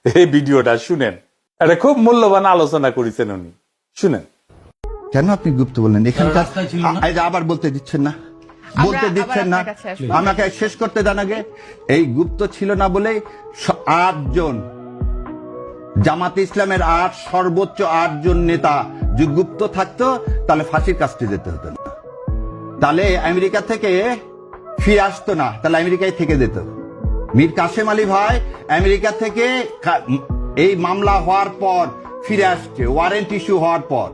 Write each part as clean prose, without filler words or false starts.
এই ভিডিওটা শুনেন, এটা খুব মূল্যবান আলোচনা করেছেন উনি, শুনেন। কেন আপনি গুপ্ত বললেন? এখানকার আবার বলতে দিচ্ছেন না, বলতে দিচ্ছেন না, আমাকে শেষ করতে দেন আগে। এই গুপ্ত ছিল না বলে 8 জন জামাতে ইসলামের সর্বোচ্চ 8 জন নেতা যদি গুপ্ত থাকতো তাহলে ফাঁসির কাস্টে যেতে হতো না, তাহলে আমেরিকা থেকে ফিরে আসতো না, তাহলে আমেরিকায় থেকে যেত। মীর কাসেম আলী ভাই আমেরিকা থেকে এই মামলা হওয়ার পর ফিরে আসছে, ওয়ারেন্ট ইস্যু হওয়ার পর।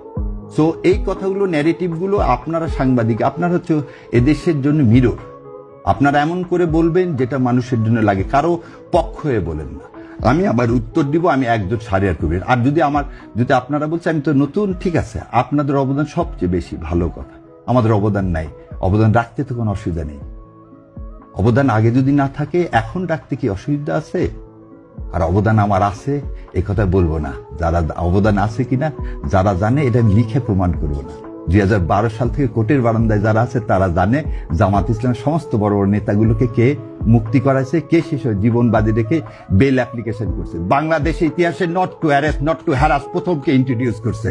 সো এই কথাগুলো, ন্যারেটিভ গুলো আপনারা সাংবাদিক, আপনারা হচ্ছে এদেশের জন্য মিরর। আপনারা এমন করে বলবেন যেটা মানুষের জন্য লাগে, কারো পক্ষ হয়ে বলেন না। আমি আবার উত্তর দিব, আমি একজন সারিয়ার কবির। আর যদি আপনারা বলছেন আমি তো নতুন, ঠিক আছে, আপনাদের অবদান সবচেয়ে বেশি, ভালো কথা। আমাদের অবদান নাই, অবদান রাখতে তো কোনো অসুবিধা নেই। অবদান আগে যদি না থাকে এখন রাখতে কি অসুবিধা আছে? আর অবদান আমার আছে এ কথা বলবো না, যারা অবদান আছে কিনা যারা জানে এটা লিখে প্রমাণ করবো না। 2012 সাল থেকে কোর্টের বারান্দায় যারা আছে তারা জানে জামাত ইসলামের সমস্ত বড় বড় নেতাগুলোকে কে মুক্তি করাইছে, কে শেষ জীবন বাজি রেখে বেল অ্যাপ্লিকেশন করছে। বাংলাদেশের ইতিহাসে not to arrest, not to harass প্রথমকে ইন্ট্রোডিউস করছে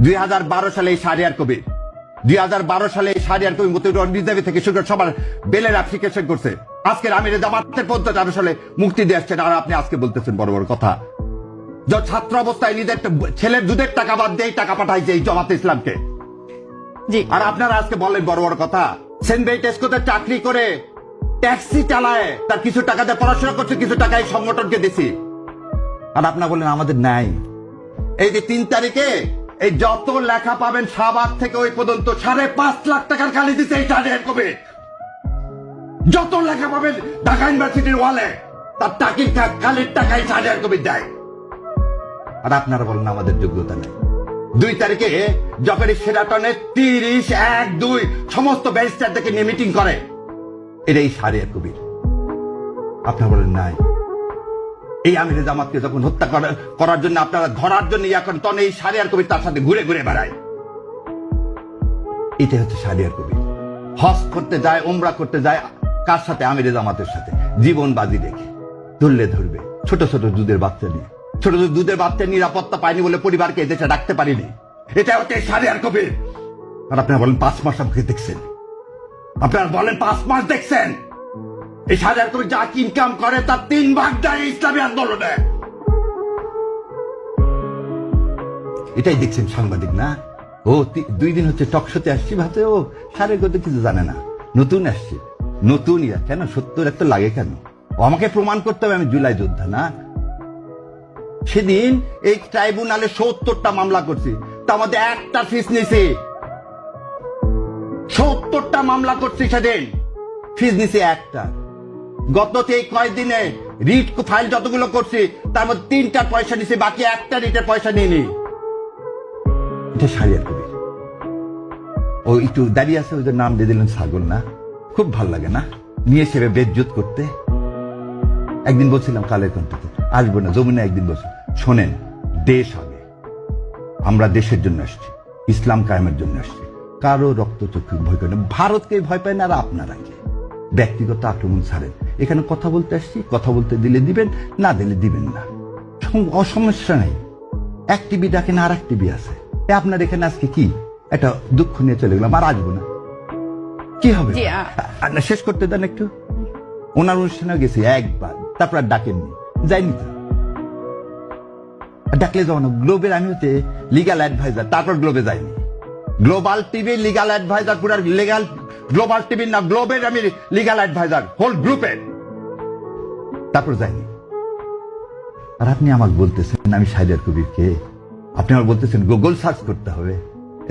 2012 সালে এই শাহরিয়ার কবির। 2012 সালে এই শাহরিয়ার কবির মতিউর রিজার্ভ থেকে শুরু করে সবার বেলের অ্যাপ্লিকেশন করছে। আজকের আমির জামাতের 15 সালে মুক্তি দিয়ে আসছেন, আর আপনি আজকে বলতেছেন বড় বড় কথা। ছাত্র অবস্থায় নিজের ছেলের দুধের টাকা বাদ দিয়ে টাকা পাঠাইছে এই জামাতে ইসলামকে, আর আপনারা আজকে বলেন বড় বড় কথা। সেন্ট বেইটেস্কোতে চাকরি করে ট্যাক্সি চালায়, তার কিছু টাকা দিয়ে পড়াশোনা করছে, কিছু টাকা এই সংগঠনকে দিছি, আর আপনারা বলেন আমাদের নাই। এই যে 3 তারিখে এই যত লেখা পাবেন শাহবাগ থেকে ওই পর্যন্ত 5.5 লাখ টাকার খালি দিচ্ছে এই শাহরিয়ার কবির। যত লেখা পাবেন ঢাকা ইউনিভার্সিটির ওয়ালে তার টাকির খালির টাকাই শাহরিয়ার কবির দেয়, আর আপনারা বলেন আমাদের যোগ্যতা নেই। 2 তারিখে জবের সেরাটনে 30-1-2 সমস্ত ব্যারিস্টার থেকে নিয়ে মিটিং করে, এটাই শাহরিয়ার কবির। আপনারা বলেন নাই। এই আমিরে জামাতকে যখন হত্যা করার জন্য আপনারা ধরার জন্য এখন তখন এই শাহরিয়ার কবির তার সাথে ঘুরে ঘুরে বেড়ায়। এটাই হচ্ছে শাহরিয়ার কবির। হজ করতে যায়, উমরা করতে যায়, কার সাথে? আমিরে জামাতের সাথে, জীবন বাজি রেখে। ধরলে ধরবে ছোট ছোট দুধের বাচ্চা নিয়ে, ছোট ছোট দুধের বাচ্চা নিরাপত্তা পায়নি বলে পরিবারকে এদেশে রাখতে পারিনি। এটা হচ্ছে শাহরিয়ার কবির। আর আপনারা বলেন 5 মাস আমাকে দেখছেন, আপনারা বলেন 5 মাস দেখছেন। এই শাহরিয়ার কবির যা ইনকাম করে তার 3 ভাগ দেয় ইসলামী আন্দোলনে। এটাই দেখছেন সাংবাদিক না? ও 2 দিন হচ্ছে টকশোতে আসছি, ভাবতে ও শাহরিয়ার কবির কিছু জানে না, নতুন আসছে, নতুন ইয়া। কেন 70 এত লাগে কেন? ও আমাকে প্রমাণ করতে হবে আমি জুলাই যোদ্ধা না। সেদিন এই ট্রাইব্যুনালে 70টা মামলা করছি, তার মধ্যে একটা ফিস নিছি। 70টা মামলা করছি, সেদিন ফিস নিছি একটা। গত এই কয়েকদিনে রিট ফাইল যতগুলো করছি তার মধ্যে 3টার পয়সা নিছি, বাকি একটা রিটের পয়সা নিইনি। এটা শাহরিয়ার কবির। ও একটু দাঁড়িয়ে আছে, ওদের নাম দিয়ে দিলেন ছাগল না? খুব ভাল লাগে না নিয়ে সেবে বেজ্জত করতে। একদিন বলছিলাম কালের কণ্ঠে আসবো না, যমুনা একদিন বলছি, শোনেন, দেশ আগে, আমরা দেশের জন্য আসছি, ইসলাম কায়েমের জন্য আসছি, কারো রক্তচক্ষু ভয় করে না, ভারতকে ভয় পায় না। আর আপনারা ব্যক্তিগত আক্রমণ ছাড়েন, এখানে কথা বলতে আসছি, কথা বলতে দিলে দিবেন, না দিলে দিবেন না, অসমস্যা নেই। এক টিভি ডাকেন, আর এক টিভি আছে। আপনার এখানে আজকে কি একটা দুঃখ নিয়ে চলে গেলাম, আর আসবো না, কি হবে? শেষ করতে দেন একটু। ওনার অনুষ্ঠানে গেছি একবার, তারপর আর ডাকেননি, যাইনি তো। ডাকলে যাও না। গ্লোবের আমি হচ্ছে লিগাল অ্যাডভাইজার, তারপর গ্লোবে যাইনি। গ্লোবাল টিভি লিগাল অ্যাডভাইজার, পুরো লিগাল গ্লোবাল টিভি না, গ্লোবের আমি লিগাল অ্যাডভাইজার হোল গ্রুপের, তারপর যাইনি। আর আপনি আমাকে বলতেছেন আমি শাহরিয়ার কবিরকে, আপনি আমার বলতেছেন গুগল সার্চ করতে হবে।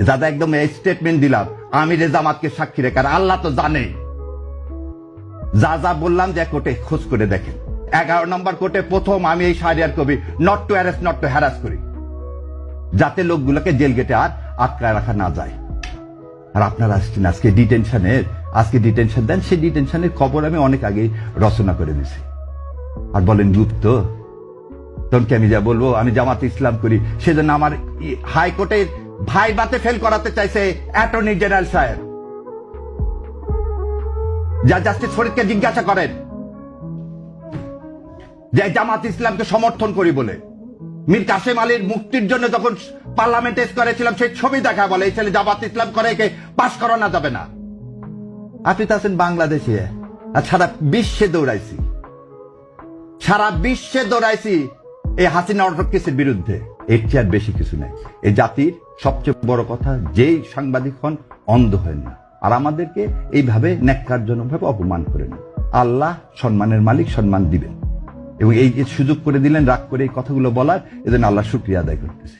দাদা একদম এই স্টেটমেন্ট দিলাম, আমিরে জামাতকে সাক্ষী রেখে, আর আল্লাহ তো জানে। যা যা বললাম যে কোর্টে খোঁজ করে দেখেন, 11 নম্বর কোর্টে প্রথম আমি এই Shahriar Kabir not to arrest, not to harass করি, যাতে লোকগুলোকে জেল গেটে আর আটকায় রাখা না যায়। আর আপনারা আসছেন আজকে ডিটেনশন দেন, সেই ডিটেনশনের খবর আমি অনেক আগে রচনা করে দিছি। আর বলেন গুপ্ত, তখন কি আমি যা বলবো আমি জামাতে ইসলাম করি, সেজন্য আমার হাইকোর্টে ভাইবাতে ফেল করাতে চাইছে অ্যাটর্নি জেনারেল সাহেব। যা জাস্টিস ফরিদকে জিজ্ঞাসা করেন। যে জামাত ইসলামকে সমর্থন করি বলে। মীর কাসেম আলীর মুক্তির জন্য যখন পার্লামেন্টে করেছিলাম সেই ছবি দেখা বলে এই ছেলে জামাত ইসলাম করে, একে পাশ করানো যাবে না। আপনি তো আছেন বাংলাদেশে, আর সারা বিশ্বে দৌড়াইছি, সারা বিশ্বে দৌড়াইছি এই হাসিনা অটোক্রেসির বিরুদ্ধে। এর চেয়ে আর বেশি কিছু নেই। এই জাতির সবচেয়ে বড় কথা, যেই সাংবাদিক হন অন্ধ হয় না, আর আমাদেরকে এইভাবে ন্যাক্কারজনকভাবে অপমান করেন। আল্লাহ সম্মানের মালিক, সম্মান দিবেন, এবং এই যে সুযোগ করে দিলেন রাগ করে এই কথাগুলো বলার, এজন্য আল্লাহ শুকরিয়া আদায় করতেছি।